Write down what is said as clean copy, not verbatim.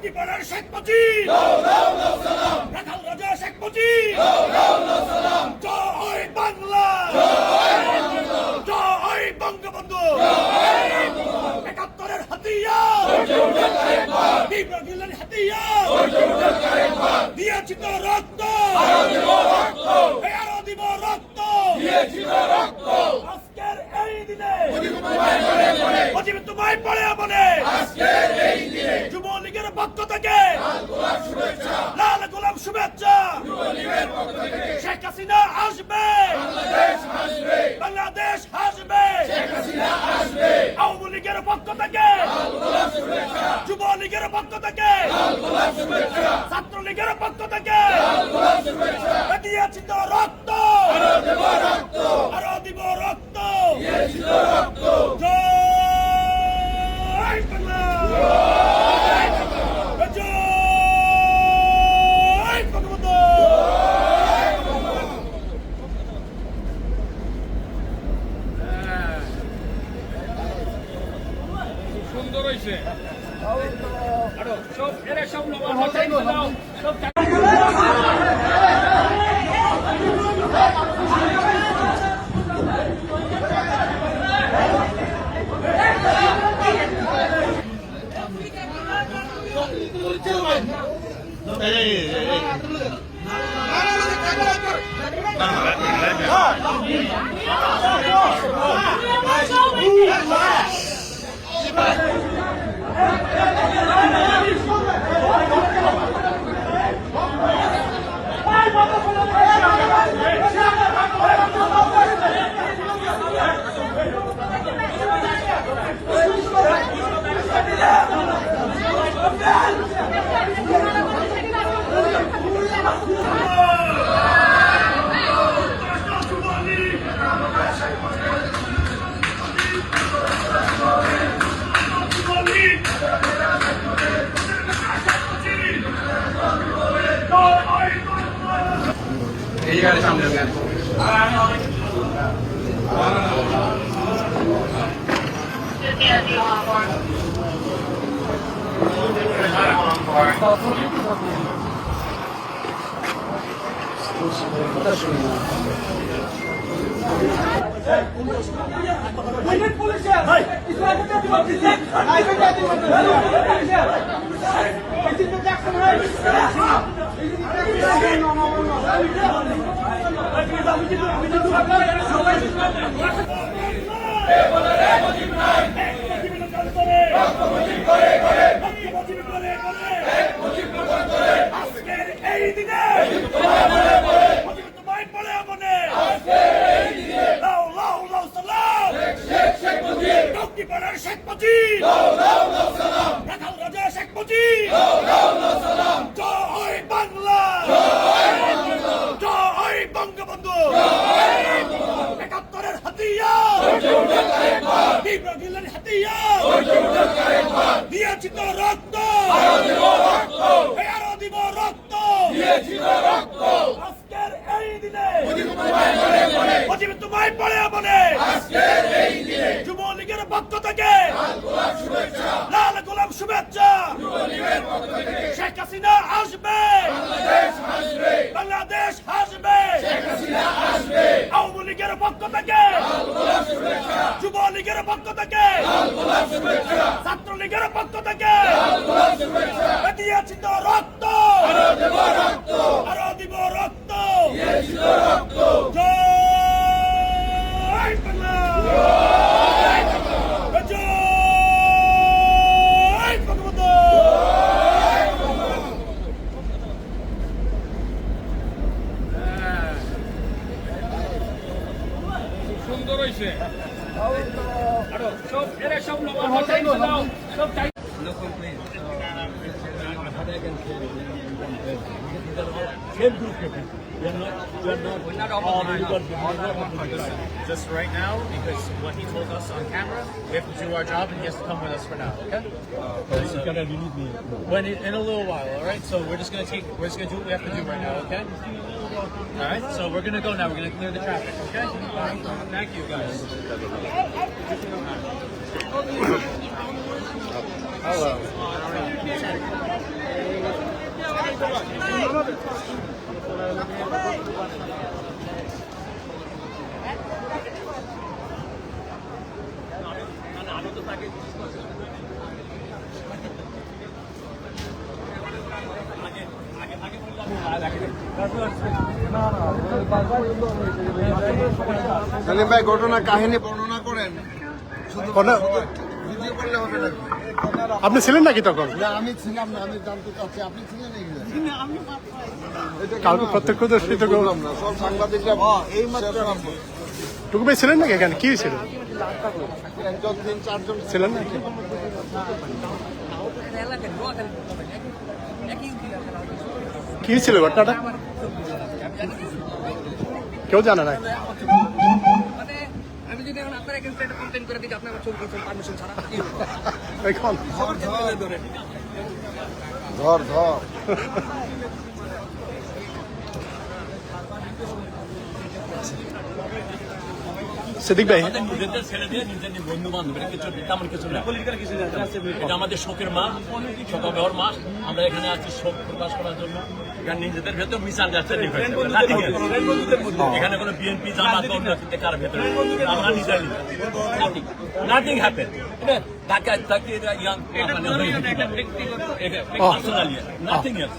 টুঙ্গিপাড়ার শেখ মুজিব রাখাল রাজা শেখ মুজিব জয় বাংলা জয় বঙ্গবন্ধু একাত্তরের হাতিয়ার বিপ্লবীদের হাতিয়ার দিয়েছি তো রক্ত আরো দিব রক্ত আজকের এই দিনে মুজিব তোমায় পড়ে মনে যুবলীগের পক্ষ থেকে লাল গোলাপ শুভেচ্ছা শেখ হাসিনা আসবে বাংলাদেশ আসবে আওয়ামী লীগের পক্ষ থেকে যুবলীগের পক্ষ থেকে ছাত্রলীগের পক্ষ থেকে দিয়েছি তো রক্ত আরো দিব রক্ত জয় বাংলা জয় বঙ্গবন্ধু সুন্দর হয়েছে আরো সব এরা সব দাও সব এই গাড়ি সামনে দেন আজকের এই দিনে মুজিব তোমায় পড়ে মনে লাও লাও লাও সালাম টুঙ্গিপাড়ার শেখ মুজিব রাখাল রাজা শেখ মুজিব জয় বাংলা জয় বঙ্গবন্ধু একাত্তরের হাতিয়ার বিপ্লবীদের হাতিয়ার দিয়েছি তো রক্ত আরো দিব রক্ত আজকের এই দিনে মুজিব তোমায় পড়ে মনে যুবলীগের পক্ষ থেকে লাল গোলাপ শুভেচ্ছা শেখ হাসিনা আসবে বাংলাদেশ আসবে আওয়ামী লীগের পক্ষ থেকে যুবলীগের পক্ষ থেকে ছাত্রলীগের পক্ষ থেকে দিয়েছি তো রক্ত আরো দিব রক্ত জয় বাংলা জয় বঙ্গবন্ধু সুন্দর হয়েছে আরো সব এরা সব দাও সব Just right now, because what he told us on camera, we have to do our job, and he has to come with us for now. Okay? In a little while, all right. So we're just gonna do what we have to do right now. Okay? All right. So we're gonna go now. We're gonna clear the traffic. Okay? Thank you, guys. Hello. Salim ভাই ঘটনা কাহিনী বর্ণনা করেন। শুধু video করলে হবে না। আপনি ছিলেন নাকি তখন? না আমি ছিলাম না, আমি জানতে চাচ্ছি আপনি ছিলেন এগুলো। কাউকে প্রত্যক্ষদর্শী তো বললাম না, সব সাংবাদিকরা এই মাত্র টুকু ভাই ছিলেন নাকি এখানে? কি ছিল? একজন 3-4 জন ছিলেন নাকি? কি ছিল ঘটনাটা? কেউ জানে না। আমি যদি এখন আপনার এগেইনস্টে একটা কমপ্লেইন করে দিই যে আপনি আমার ছবি করছেন পারমিশন ছাড়া এখন ধর ধর সিদ্দিক ভাই, নিজেদের ছেলেদের নিজেদের বন্ধু বান্ধব কিছু তেমন কিছু না। এটা আমাদের শোকের মাস, শোকের মাস। আমরা এখানে আছি শোক প্রকাশ করার জন্য। এখানে নিজেদের ভেতর মিসাল যাচ্ছে, এখানে কোনো বিএনপি জামাত কার ভেতরে আমরা নিজের নাথিং হ্যাপেন। ঢাকায় থাকি ইয়াং পার্সোনালি নাথিং এলস।